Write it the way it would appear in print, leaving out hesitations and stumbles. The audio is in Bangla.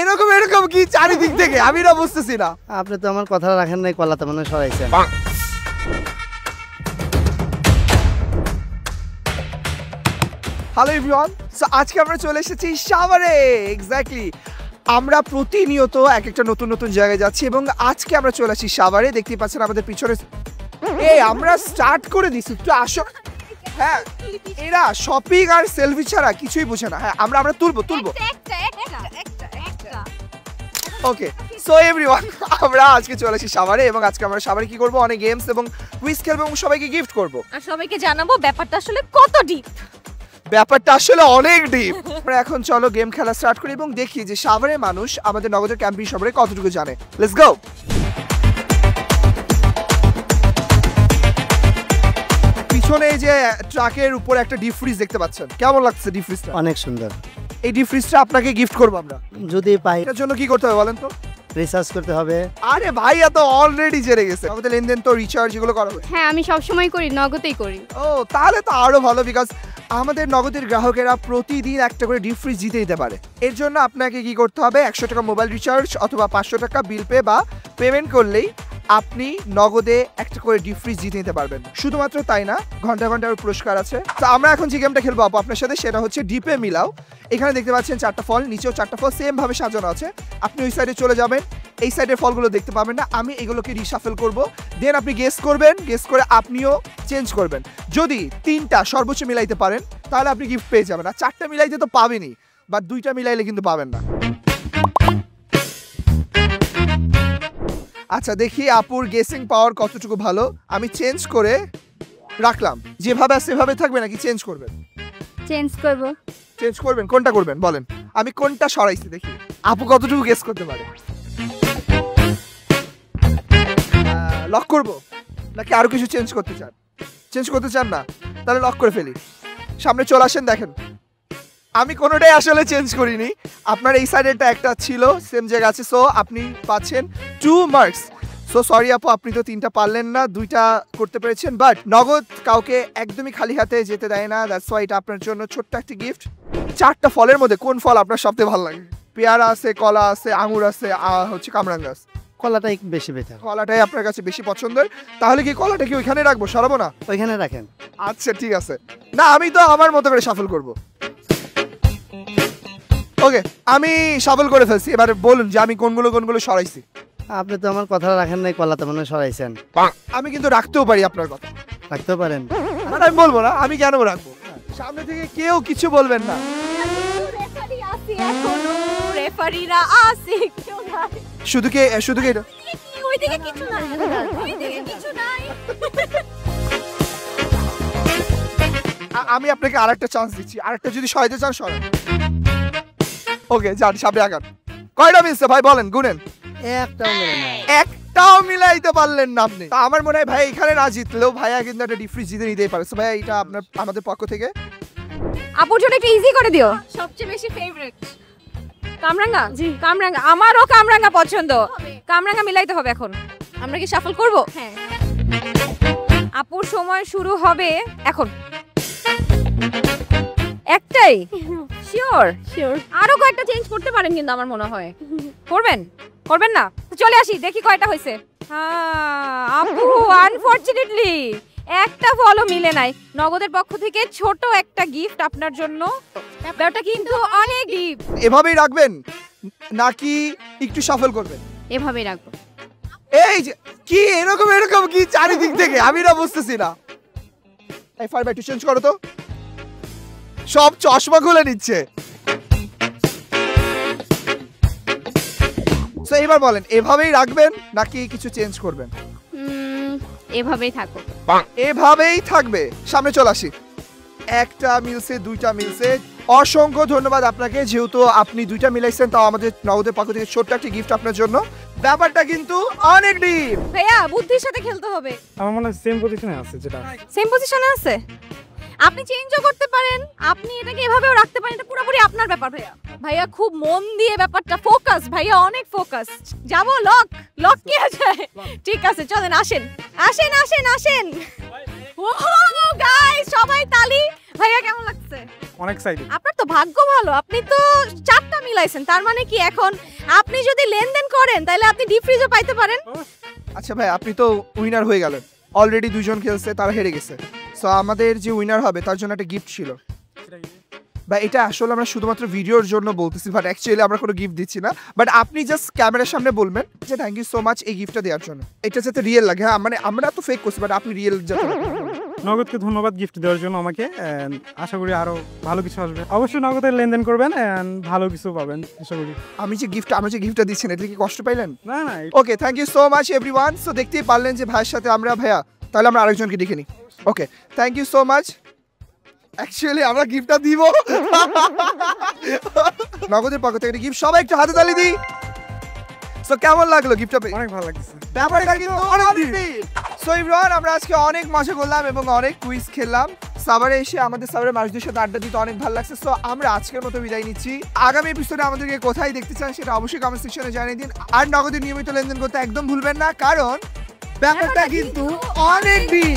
এরকম এরকম কি চারিদিক থেকে আমি না বুঝতেছি না। আপনি তো আমার কথা রাখেন নাই, কলাতে মনে সরাইছেন। হ্যালো এভরিওয়ান, সো আজকে আমরা চলে এসেছি সাভারে। এক্স্যাক্টলি, আমরা প্রতিনিয়ত এক একটা নতুন নতুন জায়গায় যাচ্ছি এবং আজকে আমরা চলে আসছি সাভারে। দেখতেই পাচ্ছেন আমাদের পিছনে। আমরা স্টার্ট করে দিছি, একটু আসো। হ্যাঁ, এরা শপিং আর সেলফি ছাড়া কিছুই বুঝে না। হ্যাঁ, আমরা তুলবো। ওকে, সো এভরিওয়ান, আমরা আজকে চলে আসি সাভারে এবং আজকে আমরা সাভারে কি করব, অনেক গেমস এবং কুইজ খেলবো এবং সবাইকে গিফট করব আর সবাইকে জানাবো ব্যাপারটা আসলে কত ডিপ। ব্যাপারটা আসলে অনেক ডিপ। আমরা এখন চলো গেম খেলা স্টার্ট করি এবং দেখি যে সাভারের মানুষ আমাদের নগদের ক্যাম্পিং সম্পর্কে কতটুকু জানে। Let's go. পিছনে যে ট্রাকের উপর একটা ডিপ ফ্রিজ দেখতে পাচ্ছেন, কেমন লাগছে ডিপ ফ্রিজটা? অনেক সুন্দর। এই ডিপ ফ্রিজটা আপনাকে গিফট করবো আমরা। যদি পাই। এটার জন্য কি করতে হবে বলেন তো? রিচার্জ করতে হবে। আরে ভাই, এত অলরেডি জেনে গেছে। আমাদের লেনদেন তো রিচার্জ এগুলো করা হবে। হ্যাঁ, আমি সব সময় করি, নগদেই করি। ও, তাহলে তো আরো ভালো, বিকজ আমাদের নগদের গ্রাহকেরা প্রতিদিন একটা করে ডিপ ফ্রিজ জিতে দিতে পারে। এর জন্য আপনাকে কি করতে হবে, 100 টাকা মোবাইল রিচার্জ অথবা 500 টাকা বিল পে বা পেমেন্ট করলেই আপনি নগদে একটা করে ডিপ ফ্রিজ জিতে নিতে পারবেন। শুধুমাত্র তাই না, ঘন্টা ঘন্টার পুরস্কার আছে। তো আমরা এখন যে গেমটা খেলবো আপু আপনার সাথে, সেটা হচ্ছে ডিপে মিলাও। এখানে দেখতে পাচ্ছেন 4টা ফল, নিচেও 4টা ফল সেম ভাবে সাজানো আছে। আপনি ওই সাইডে চলে যাবেন, এই সাইডের ফলগুলো দেখতে পাবেন না। আমি এগুলোকে রিশাফেল করব, দেন আপনি গেস করবেন, গেস করে আপনিও চেঞ্জ করবেন। যদি 3টা সর্বোচ্চ মিলাইতে পারেন তাহলে আপনি গিফট পেয়ে যাবেন। আর 4টা মিলাইতে তো পাবেনই, বাট 2টা মিলাইলে কিন্তু পাবেন না। আচ্ছা, দেখি আপুর গেসিং পাওয়ার কতটুকু ভালো। আমি চেঞ্জ করে রাখলাম, যেভাবে আছে সেভাবে থাকবে নাকি চেঞ্জ করবেন? চেঞ্জ করব। চেঞ্জ করবেন, কোনটা করবেন বলেন? আমি কোনটা সরাইছি দেখি আপু কতটুকু গেস করতে পারে। লক করব নাকি আরো কিছু চেঞ্জ করতে চান? চেঞ্জ করতে চান না, তাহলে লক করে ফেলি। সামনে চলে আসেন, দেখেন আমি কোনোটাই আসলে চেঞ্জ করিনি। আপনার এই সাইডেরটা একটা ছিল সেম জায়গা আছে, সো আপনি পাচ্ছেন 2 মার্কস। সো সরি আপু, আপনি তো 3টা পারলেন না, 2টা করতে পেরেছেন। বাট নগদ কাউকে একদমই খালি হাতে যেতে দেয় না, দ্যাটস ওয়াই এটা আপনার জন্য ছোট্ট একটা গিফট। 4টা ফলের মধ্যে কোন ফল আপনার সবথেকে ভালো লাগে? পেয়ারা আছে, কলা আছে, আঙুর আছে, হচ্ছে কামরাঙ্গা আছে। কলাটাই বেশি বেটার। কলাটাই আপনার কাছে বেশি পছন্দের, তাহলে কি কলাটা কি ওইখানে রাখবো, সরাবো না? ওইখানে রাখেন। আচ্ছা ঠিক আছে, না আমি তো আমার মতো করে শাফল করব। ওকে, আমি শাফল করে ফেলছি। এবারে বলুন যে আমি কোনগুলো সরাইছি। আপনি তো আমার কথা রাখেন নাই, কলাতে মনে সরাইছেন। আমি কিন্তু রাখতেও পারি আপনার কথা। রাখতে পারেন? মানে আমি বলবো না, আমি কেন রাখবো? সামনে থেকে কেউ কিছু বলবেন না। রেফারিরা আছে কেউ নাই। শুধু কি এটা? ওইদিকে কিছু নাই, ওইদিকে কিছু নাই। আমি আপনাকে আরেকটা চান্স দিচ্ছি, আরেকটা যদি সরাইতে চান সরান। ওকে, যান সামনে আগান। কয়টা মিলছে ভাই বলেন, গুনেন। একটাও মেলে না। একটাও মিলাইতে পারলেন না আপনি। আমার মনে হয় ভাই এখানে না জিতলেও ভাইয়া কিন্তু একটা ডিপ ফ্রিজ জিতে নিতেই পারে। ভাইয়া এটা আপনার আমাদের পক্ষ থেকে। আপুর জন্য একটু ইজি করে দিও। সবচেয়ে বেশি ফেভারিট কামরাঙ্গা। জি, কামরাঙ্গা। আমারও কামরাঙ্গা পছন্দ। কামরাঙ্গা মিলাইতে হবে এখন। আমরা কি শাফল করব? হ্যাঁ। আপুর সময় শুরু হবে এখন। একটাই? শিওর? শিওর। আরো কয়েকটা চেঞ্জ করতে পারেন কিন্তু আমার মনে হয়। করবেন না? চলে আসি, দেখি কয়টা হয়েছে। আপু আনফরচুনেটলি একটা ফলও মিলে নাই। নগদের পক্ষ থেকে ছোট একটা গিফট আপনার জন্য। ব্যাপারটা কিন্তু অনেক ডিপ। এভাবেই রাখবেন নাকি একটু শাফল করবেন? এভাবেই রাখবো। এই যে কি এরকম কি চারিদিক থেকে আমি না বুঝতেছি না। এই ফাইবার একটু চেঞ্জ করো তো। সব চশমা খুলে নিচ্ছে। সো এবার বলেন, এভাবেই রাখবেন নাকি কিছু চেঞ্জ করবেন? এভাবেই থাকো। এভাবেই থাকবে। সামনে চলে আসি। একটা মিলছে, 2টা মিলছে। অসংখ্য ধন্যবাদ আপনাকে, যেহেতু আপনি 2টা মিলাইছেন, তাও আমাদের নগদের পক্ষ থেকে ছোট্ট একটা গিফট আপনার জন্য। ব্যাপারটা কিন্তু অনেক ডিপ। ভাইয়া বুদ্ধির সাথে খেলতে হবে। আমার মনে হয় সেম পজিশনে আছে। যেটা সেম পজিশনে আছে, আপনি চেঞ্জও করতে পারেন, আপনি এটাকে এভাবেও রাখতে পারেন। এটা পুরোপুরি আপনার ব্যাপার ভাইয়া। ভাইয়া খুব মন দিয়ে ব্যাপারটা ফোকাস, ভাইয়া অনেক ফোকাস। যাবো লক কি আছে? ঠিক আছে চলেন, আসেন। ও গাইস, সবাই তালি। ভাইয়া কেমন লাগছে? অনেক এক্সাইটেড। আপনার তো ভাগ্য ভালো, আপনি তো 4টা মিলাইছেন। তার মানে কি এখন আপনি যদি লেনদেন করেন তাহলে আপনি ডিপ ফ্রিজও পাইতে পারেন। আচ্ছা ভাই, আপনি তো উইনার হয়ে গেলেন। অলরেডি দুজন খেলছে, তারা হেরে গেছে। সো আমাদের যে উইনার হবে তার জন্য একটা গিফট ছিল। বা এটা আসলে আমরা শুধুমাত্র ভিডিওর জন্য বলতেছি, বাট অ্যাকচুয়ালি আমরা কোনো গিফট দিচ্ছি না। বাট আপনি জাস্ট ক্যামেরার সামনে বলবেন যে থ্যাংক ইউ সো মাচ এই গিফটটা দেওয়ার জন্য। এটা যাতে রিয়েল লাগে। হ্যাঁ, মানে আমরা তো ফেক করছি, বাট আপনি রিয়েল যাতে লাগে। নগদকে ধন্যবাদ গিফট দেওয়ার জন্য আমাকে। and আশা করি আরো ভালো কিছু আসবে। অবশ্যই নগদের লেনদেন করবেন and ভালো কিছু পাবেন আশা করি। আমরা যে গিফটটা দিচ্ছেন এটা কি কষ্ট পাইলেন? না না, okay, thank you so much everyone. So দেখতেই পারলেন যে ভাইয়ের সাথে আমরা ভাইয়া, তাহলে আমরা আরেকজনকে ডেকে নিই। Okay, thank you so much. Actually আমরা গিফটটা দিব নগদের পক্ষ থেকে গিফট। সবাই একটু হাতে তালি দিই। সো কেমন লাগলো গিফটটা পেয়ে? অনেক ভালো লাগছে। ব্যাপারটা কিন্তু অনেক দিন। সো এভরিওয়ান, আমরা আজকে অনেক মজা করলাম এবং অনেক কুইজ খেললাম। সাভারে এসে আমাদের সাভারের মানুষদের সাথে আড্ডা দিতে অনেক ভালো লাগছে। সো আমরা আজকের মতো বিদায় নিচ্ছি। আগামী এপিসোডে আমাদেরকে কোথায় দেখতে চান সেটা অবশ্যই কমেন্ট সেকশনে জানিয়ে দিন। আর নগদের নিয়মিত লেনদেন করতে একদম ভুলবেন না, কারণ ব্যাপারটা কিন্তু অনেক দিন।